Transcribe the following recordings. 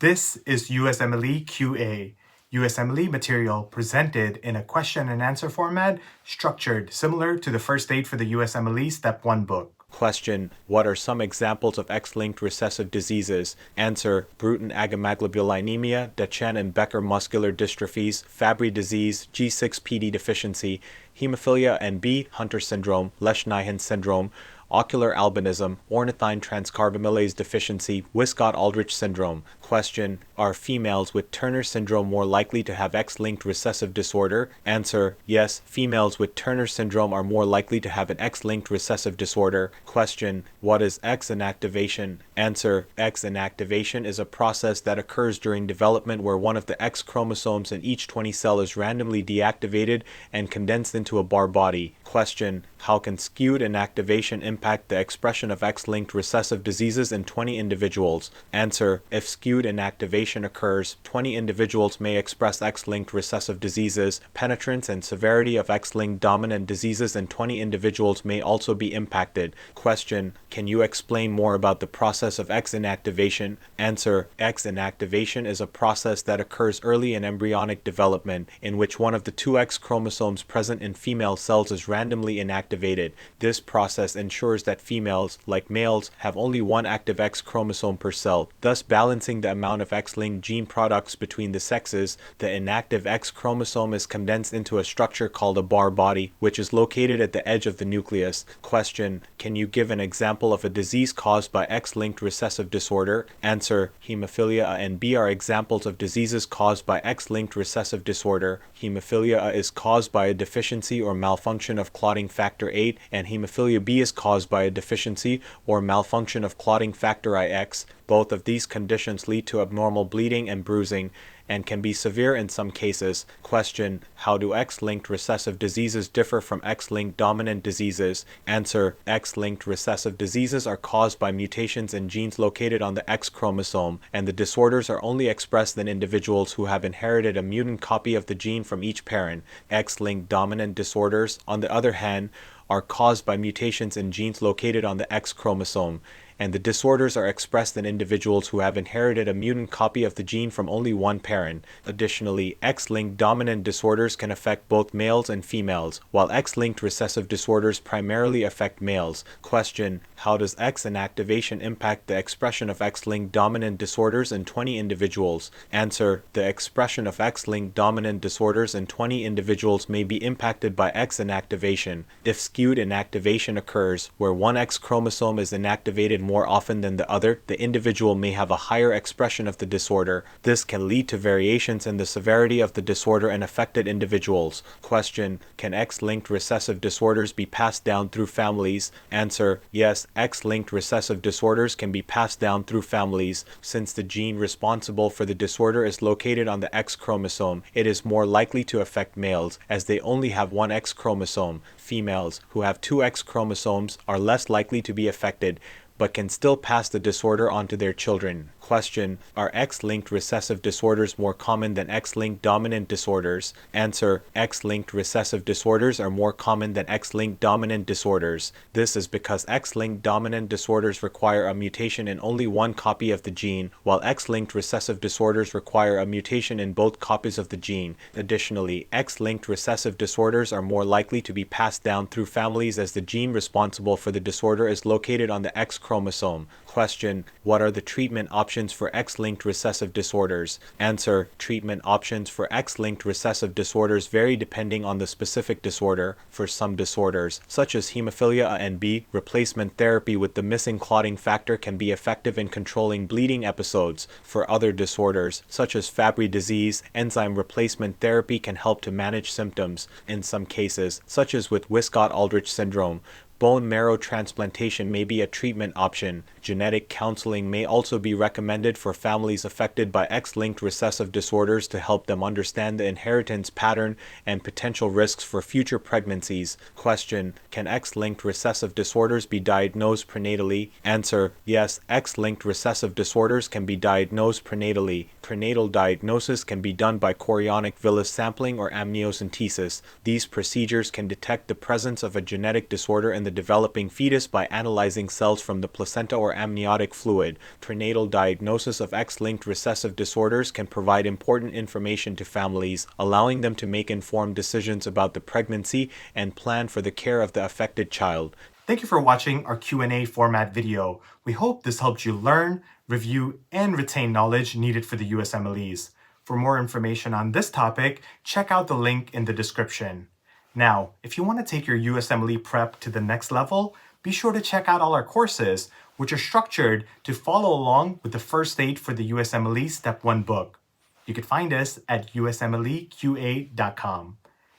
This is USMLE QA, USMLE material presented in a question and answer format structured similar to the first aid for the USMLE Step 1 book. Question: what are some examples of X-linked recessive diseases? Answer: Bruton agammaglobulinemia, Duchenne and Becker muscular dystrophies, Fabry disease, G6PD deficiency, hemophilia and B, Hunter syndrome, Lesch-Nyhan syndrome, ocular albinism, ornithine transcarbamylase deficiency, Wiskott-Aldrich syndrome. Question: are females with Turner syndrome more likely to have X-linked recessive disorder? Answer: yes, females with Turner syndrome are more likely to have an X-linked recessive disorder. Question: what is X-inactivation? Answer: X-inactivation is a process that occurs during development where one of the X chromosomes in each 20 cell is randomly deactivated and condensed into a Barr body. Question: how can skewed inactivation impact the expression of X-linked recessive diseases in 20 individuals? Answer: if skewed inactivation occurs, 20 individuals may express X-linked recessive diseases. Penetrance and severity of X-linked dominant diseases in 20 individuals may also be impacted. Question: can you explain more about the process of X-inactivation? Answer: X-inactivation is a process that occurs early in embryonic development, in which one of the two X chromosomes present in female cells is randomly inactivated. This process ensures that females, like males, have only one active X chromosome per cell, thus balancing the amount of X-linked gene products between the sexes. The inactive X chromosome is condensed into a structure called a Barr body, which is located at the edge of the nucleus. Question: can you give an example of a disease caused by X-linked recessive disorder? Answer: hemophilia and B are examples of diseases caused by X-linked recessive disorder. Hemophilia is caused by a deficiency or malfunction of clotting factor VIII, and hemophilia B is caused by a deficiency or malfunction of clotting factor IX. Both of these conditions lead to abnormal bleeding and bruising and can be severe in some cases. Question: how do X-linked recessive diseases differ from X-linked dominant diseases? Answer: X-linked recessive diseases are caused by mutations in genes located on the X chromosome, and the disorders are only expressed in individuals who have inherited a mutant copy of the gene from each parent. X-linked dominant disorders, on the other hand, are caused by mutations in genes located on the X chromosome, and the disorders are expressed in individuals who have inherited a mutant copy of the gene from only one parent. Additionally, X-linked dominant disorders can affect both males and females, while X-linked recessive disorders primarily affect males. Question: how does X inactivation impact the expression of X-linked dominant disorders in 20 individuals? Answer: the expression of X-linked dominant disorders in 20 individuals may be impacted by X inactivation. If skewed inactivation occurs, where one X chromosome is inactivated more often than the other, the individual may have a higher expression of the disorder. This can lead to variations in the severity of the disorder in affected individuals. Question: can X-linked recessive disorders be passed down through families? Answer: yes, X-linked recessive disorders can be passed down through families. Since the gene responsible for the disorder is located on the X chromosome, it is more likely to affect males, as they only have one X chromosome. Females, who have two X chromosomes, are less likely to be affected, but can still pass the disorder on to their children. Question: are X-linked recessive disorders more common than X-linked dominant disorders? Answer: X-linked recessive disorders are more common than X-linked dominant disorders. This is because X-linked dominant disorders require a mutation in only one copy of the gene, while X-linked recessive disorders require a mutation in both copies of the gene. Additionally, X-linked recessive disorders are more likely to be passed down through families, as the gene responsible for the disorder is located on the X chromosome. Question: what are the treatment options for X-linked recessive disorders? Answer: treatment options for X-linked recessive disorders vary depending on the specific disorder. For some disorders, such as hemophilia and B, replacement therapy with the missing clotting factor can be effective in controlling bleeding episodes. For other disorders, such as Fabry disease, enzyme replacement therapy can help to manage symptoms. In some cases, such as with Wiskott-Aldrich syndrome, bone marrow transplantation may be a treatment option. Genetic counseling may also be recommended for families affected by X-linked recessive disorders to help them understand the inheritance pattern and potential risks for future pregnancies. Question: can X-linked recessive disorders be diagnosed prenatally? Answer: yes, X-linked recessive disorders can be diagnosed prenatally. Prenatal diagnosis can be done by chorionic villus sampling or amniocentesis. These procedures can detect the presence of a genetic disorder in the developing fetus by analyzing cells from the placenta or amniotic fluid. Prenatal diagnosis of X-linked recessive disorders can provide important information to families, allowing them to make informed decisions about the pregnancy and plan for the care of the affected child. Thank you for watching our Q&A format video. We hope this helped you learn, review, and retain knowledge needed for the USMLEs. For more information on this topic, check out the link in the description. Now, if you want to take your USMLE prep to the next level, be sure to check out all our courses, which are structured to follow along with the First Aid for the USMLE Step 1 book. You can find us at usmleqa.com.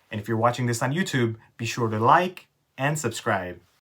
And if you're watching this on YouTube, be sure to like and subscribe.